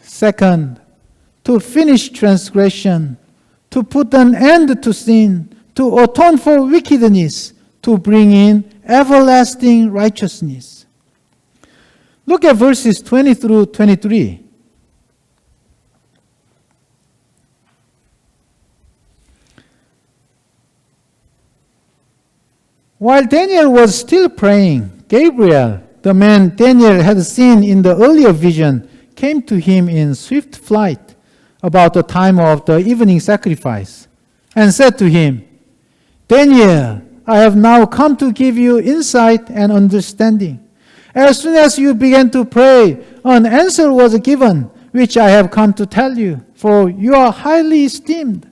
Second, to finish transgression, to put an end to sin, to atone for wickedness, to bring in everlasting righteousness. Look at verses 20 through 23. While Daniel was still praying, Gabriel, the man Daniel had seen in the earlier vision, came to him in swift flight about the time of the evening sacrifice and said to him, Daniel, I have now come to give you insight and understanding. As soon as you began to pray, an answer was given, which I have come to tell you, for you are highly esteemed.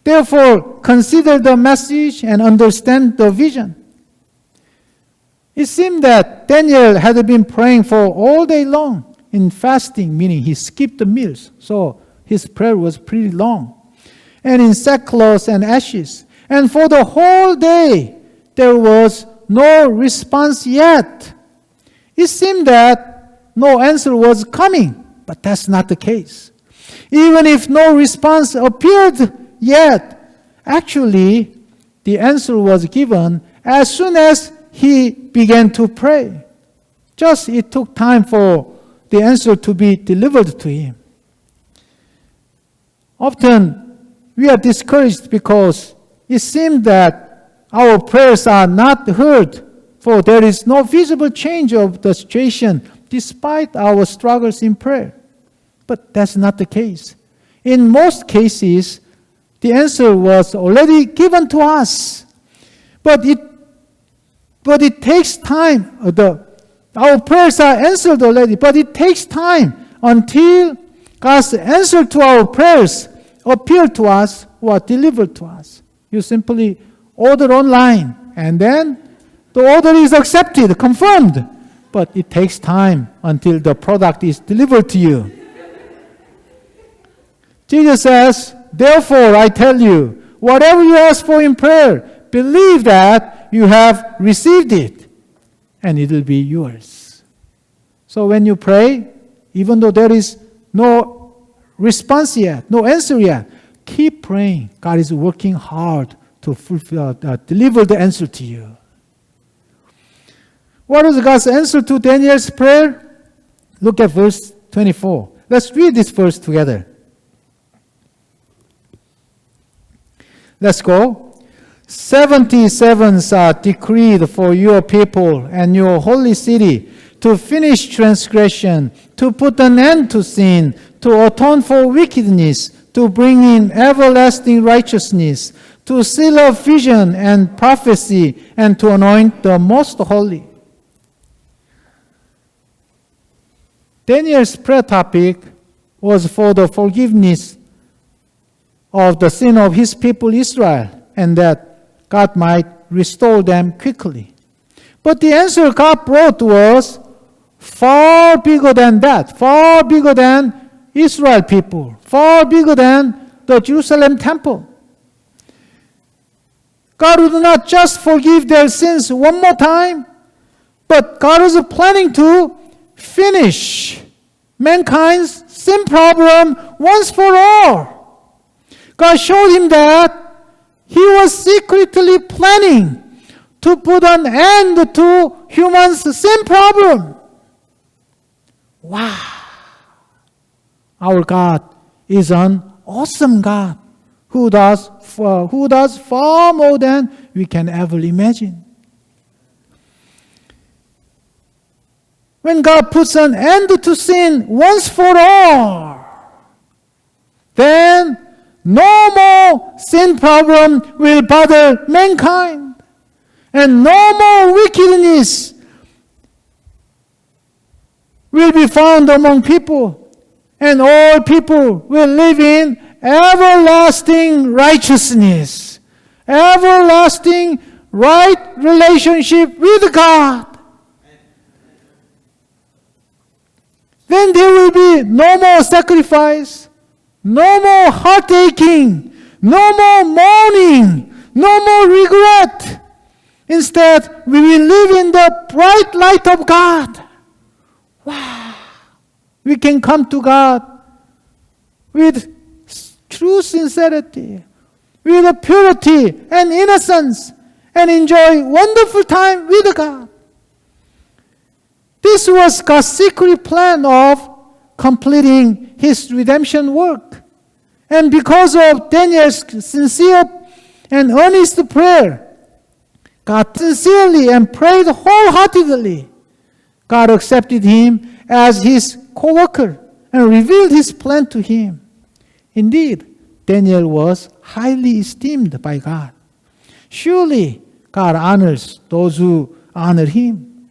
Therefore, consider the message and understand the vision. It seemed that Daniel had been praying for all day long in fasting, meaning he skipped the meals, so his prayer was pretty long, and in sackcloth and ashes. And for the whole day, there was no response yet. It seemed that no answer was coming, but that's not the case. Even if no response appeared yet, actually, the answer was given as soon as he began to pray. Just it took time for the answer to be delivered to him. Often, we are discouraged because it seems that our prayers are not heard, for there is no visible change of the situation despite our struggles in prayer. But that's not the case. In most cases, the answer was already given to us. But it takes time. Our prayers are answered already, but it takes time until God's answer to our prayers appear to us or delivered to us. You simply order online, and then the order is accepted, confirmed. But it takes time until the product is delivered to you. Jesus says, therefore I tell you, whatever you ask for in prayer, believe that you have received it, and it will be yours. So when you pray, even though there is no response yet, no answer yet, keep praying. God is working hard to deliver the answer to you. What was God's answer to Daniel's prayer? Look at verse 24. Let's read this verse together. Let's go. 77s are decreed for your people and your holy city to finish transgression, to put an end to sin, to atone for wickedness, to bring in everlasting righteousness, to seal up vision and prophecy, and to anoint the most holy. Daniel's prayer topic was for the forgiveness of the sin of his people Israel, and that God might restore them quickly. But the answer God brought was far bigger than that, far bigger than Israel people, far bigger than the Jerusalem temple. God would not just forgive their sins one more time, but God was planning to finish mankind's sin problem once for all. God showed him that he was secretly planning to put an end to humans' sin problem. Wow! Our God is an awesome God who does far more than we can ever imagine. When God puts an end to sin once for all, then no more sin problem will bother mankind, and no more wickedness will be found among people, and all people will live in everlasting righteousness, everlasting right relationship with God. Then there will be no more sacrifice, no more heartaching, no more mourning, no more regret. Instead, we will live in the bright light of God. Wow! We can come to God with true sincerity, with a purity and innocence, and enjoy wonderful time with God. This was God's secret plan of completing His redemption work. And because of Daniel's sincere and earnest prayer, God sincerely and prayed wholeheartedly, God accepted him as his co-worker and revealed his plan to him. Indeed, Daniel was highly esteemed by God. Surely, God honors those who honor him.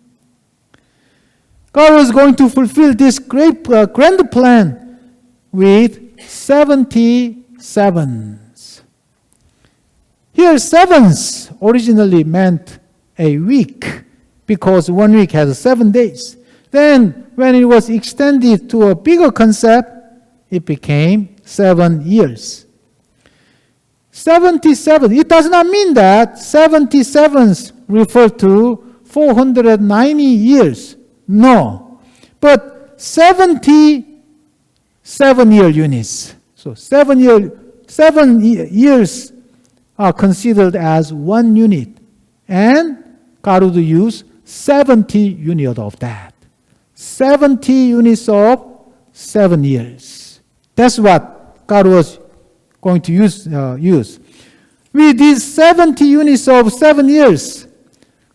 God was going to fulfill this great grand plan with 70 sevens. Here, sevens originally meant a week because 1 week has 7 days. Then, when it was extended to a bigger concept, it became 7 years. 77, it does not mean that 77s refer to 490 years. No. But 70 7-year units. So 7 years are considered as 1 unit. And God would use 70 units of that. 70 units of 7 years. That's what God was going to use. With these 70 units of 7 years,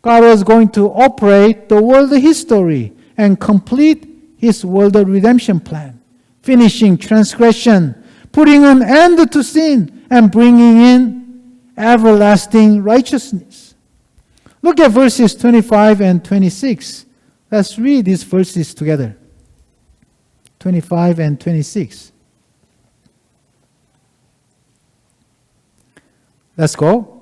God was going to operate the world history and complete His world redemption plan, finishing transgression, putting an end to sin, and bringing in everlasting righteousness. Look at verses 25 and 26. Let's read these verses together. 25 and 26. Let's go.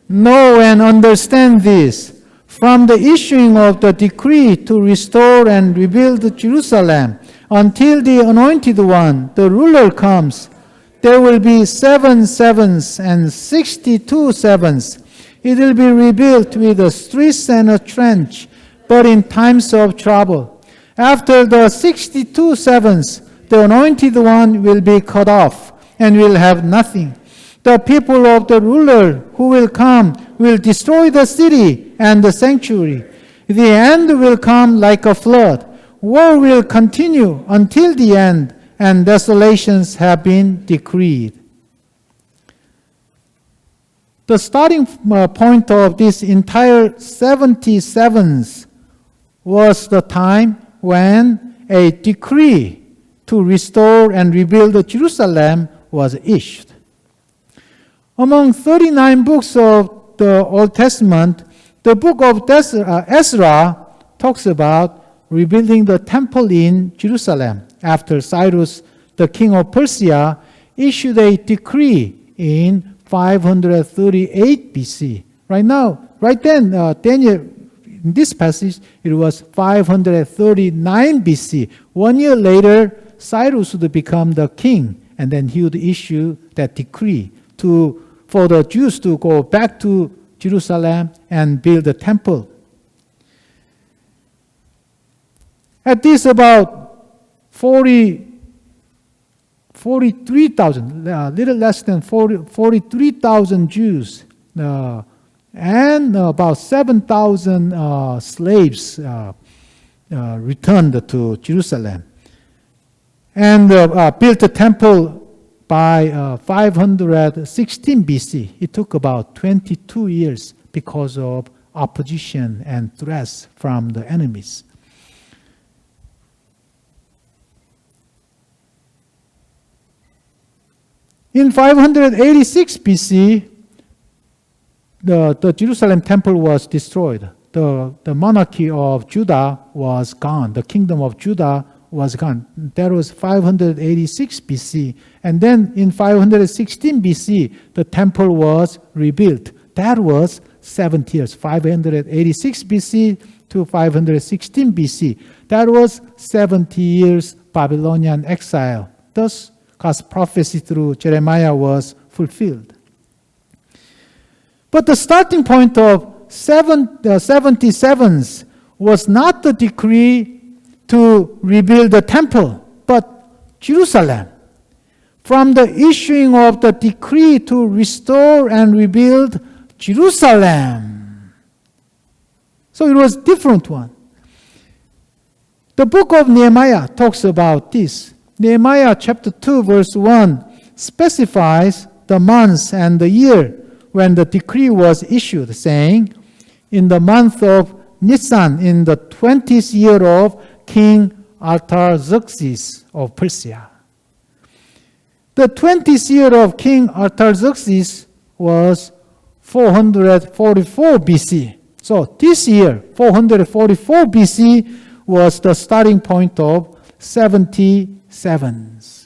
Know and understand this. From the issuing of the decree to restore and rebuild Jerusalem until the Anointed One, the ruler, comes, there will be 7 sevens and 62 sevens. It will be rebuilt with a streets and a trench, but in times of trouble. After the 62 sevens, the Anointed One will be cut off and will have nothing. The people of the ruler who will come will destroy the city and the sanctuary. The end will come like a flood. War will continue until the end, and desolations have been decreed. The starting point of this entire 77s was the time when a decree to restore and rebuild Jerusalem was issued. Among 39 books of the Old Testament, the book of Ezra talks about rebuilding the temple in Jerusalem after Cyrus, the king of Persia, issued a decree in 538 BC. Right then, Daniel, in this passage, it was 539 BC. 1 year later, Cyrus would become the king, and then he would issue that decree for the Jews to go back to Jerusalem and build the temple. At this, about 43,000, little less than 43,000 Jews and about 7,000 slaves returned to Jerusalem and built the temple by 516 BC. It took about 22 years because of opposition and threats from the enemies. In 586 BC, the Jerusalem temple was destroyed. The monarchy of Judah was gone. The kingdom of Judah was gone. That was 586 BC. And then in 516 BC, the temple was rebuilt. That was 70 years, 586 BC to 516 BC. That was 70 years Babylonian exile. Thus, God's prophecy through Jeremiah was fulfilled. But the starting point of 77s was not the decree to rebuild the temple, but Jerusalem. from the issuing of the decree to restore and rebuild Jerusalem. So it was a different one. The book of Nehemiah talks about this. Nehemiah chapter 2 verse 1 specifies the months and the year when the decree was issued, saying, in the month of Nisan, in the 20th year of King Artaxerxes of Persia. The 20th year of King Artaxerxes was 444 BC. So this year, 444 BC, was the starting point of 77s.